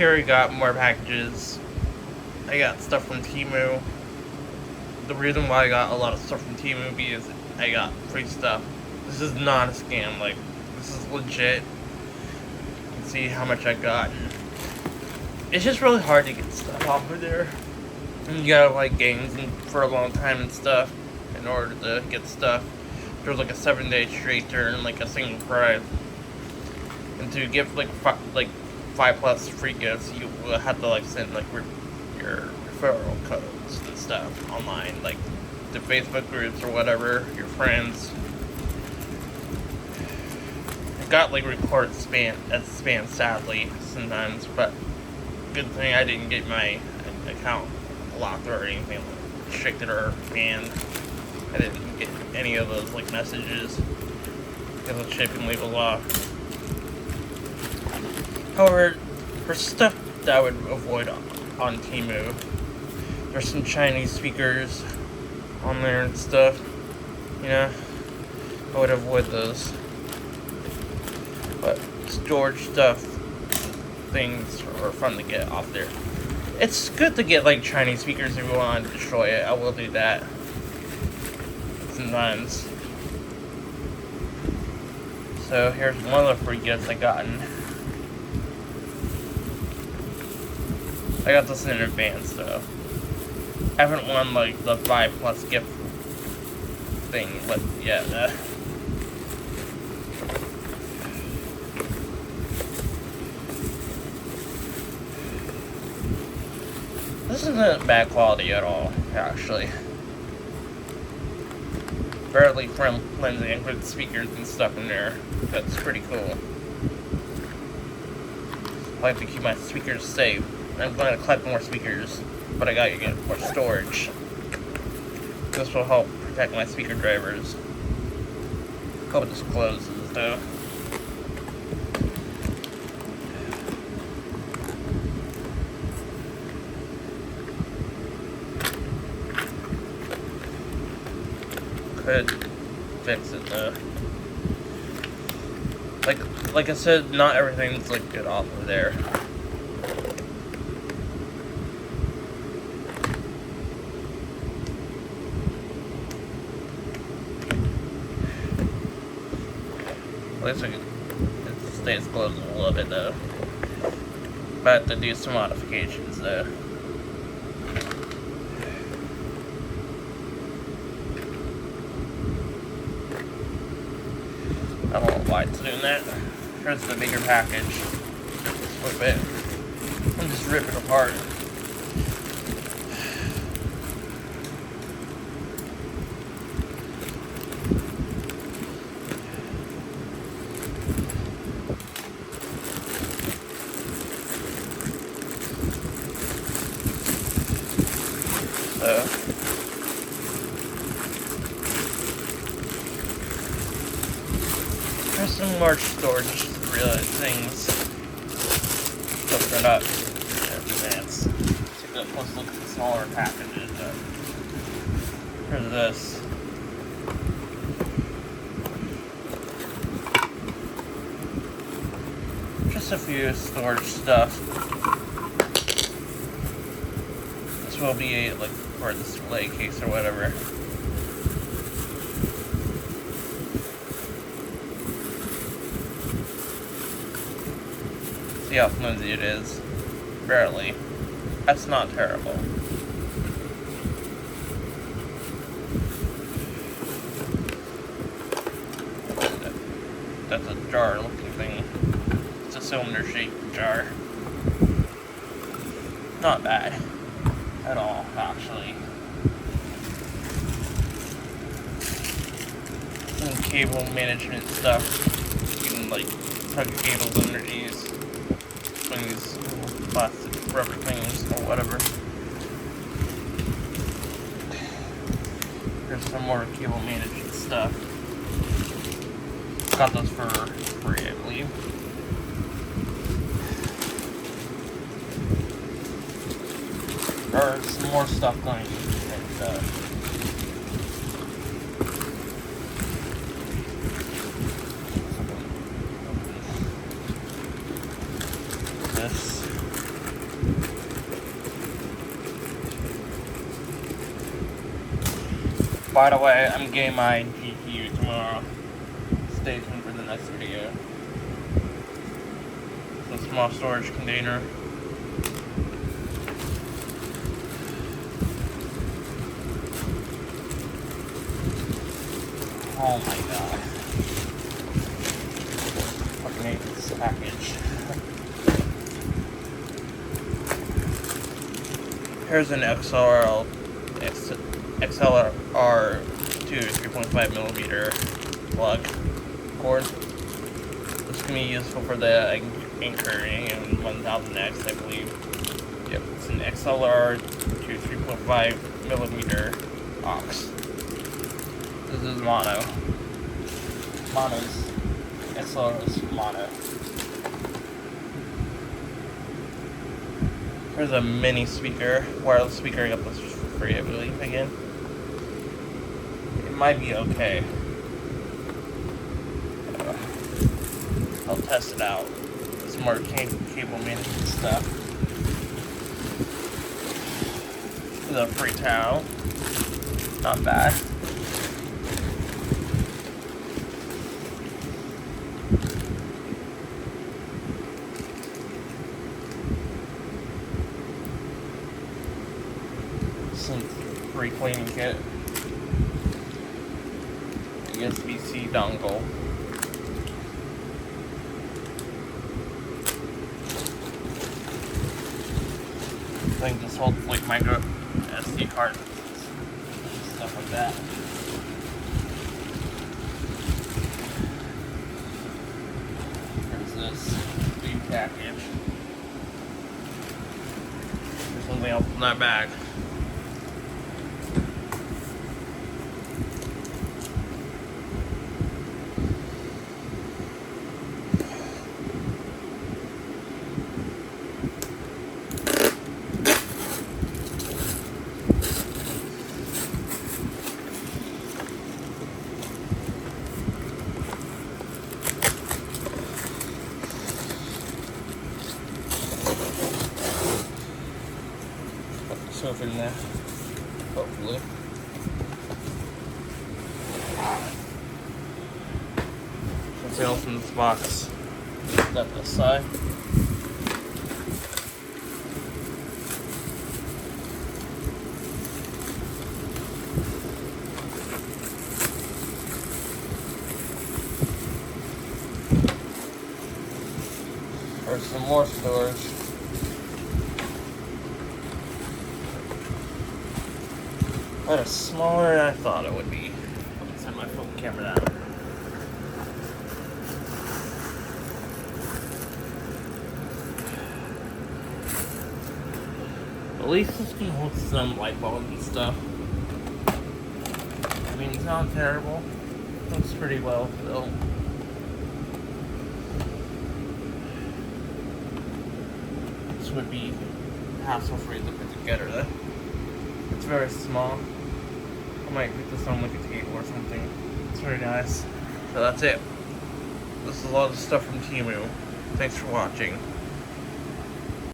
here we got more packages. I got stuff from Temu. The reason why I got a lot of stuff from Temu is I got free stuff. This is not a scam, like, this is legit. You can see how much I got. It's just really hard to get stuff off of there. And you gotta like games for a long time and stuff in order to get stuff. There's like a 7-day streak to earn like a single prize. And to give like 5+ free gifts, you will have to like send like your referral codes and stuff online, like the Facebook groups or whatever, your friends. It got like recorded spam sadly sometimes, but good thing I didn't get my account locked or anything restricted or banned. I didn't get any of those like messages because of shipping legal law. However, for stuff that I would avoid on Temu, there's some Chinese speakers on there and stuff. You know, I would avoid those. But storage stuff, things are fun to get off there. It's good to get like Chinese speakers if you want to destroy it. I will do that sometimes. So here's one of the free gifts I gotten. I got this in advance though. I haven't won like the 5+ gift thing, but yeah. This isn't bad quality at all, actually. Barely flimsy and good speakers and stuff in there. That's pretty cool. I like to keep my speakers safe. I'm going to collect more speakers, but I gotta get more storage. This will help protect my speaker drivers. Hope this closes though. Could fix it though. Like I said, not everything's like good off of there. Looks like it stays closed a little bit though. But I have to do some modifications though. I don't know why it's doing that. Here's the bigger package. Flip it. And just rip it apart. So there's some large storage things. Open it up in advance. Take a close look at the smaller packages. Here's this. Just a few storage stuff. This will be a, like, for the display case or whatever. See how flimsy it is? Barely. That's not terrible. That's a jar looking thing. It's a cylinder shaped jar. Not bad at all, actually. Some cable management stuff. You can like plug your cables under these. These plastic rubber things or whatever. There's some more cable management stuff. Got those for free, I believe. There's some more stuff going and this. By the way, I'm getting my GPU tomorrow. Stay tuned for the next video. It's a small storage container. Oh my god. Fucking hate this package. Here's an XLR to 3.5 millimeter plug cord. This can be useful for the anchoring and 1000X, I believe. Yep, it's an XLR to 3.5 millimeter aux. This is mono. Mono's XLR is mono. There's a mini speaker, wireless speaker. I got this for free, I believe, again. It might be okay. I'll test it out. Some more cable management stuff. This is a free towel. Not bad. Some free cleaning kit. USB-C dongle. I think this holds like micro SD cards, stuff like that. There's this big package. There's something else in that bag. Stuff in there, hopefully. Something else in this box. That this side. There's some more storage. That is smaller than I thought it would be. Let me set my phone camera down. At least this can hold some light bulbs and stuff. I mean, it's not terrible. Looks pretty well built. This would be hassle-free to put together though. It's very small. I might put this on like a table or something. It's very nice. So that's it. This is a lot of stuff from Temu. Thanks for watching.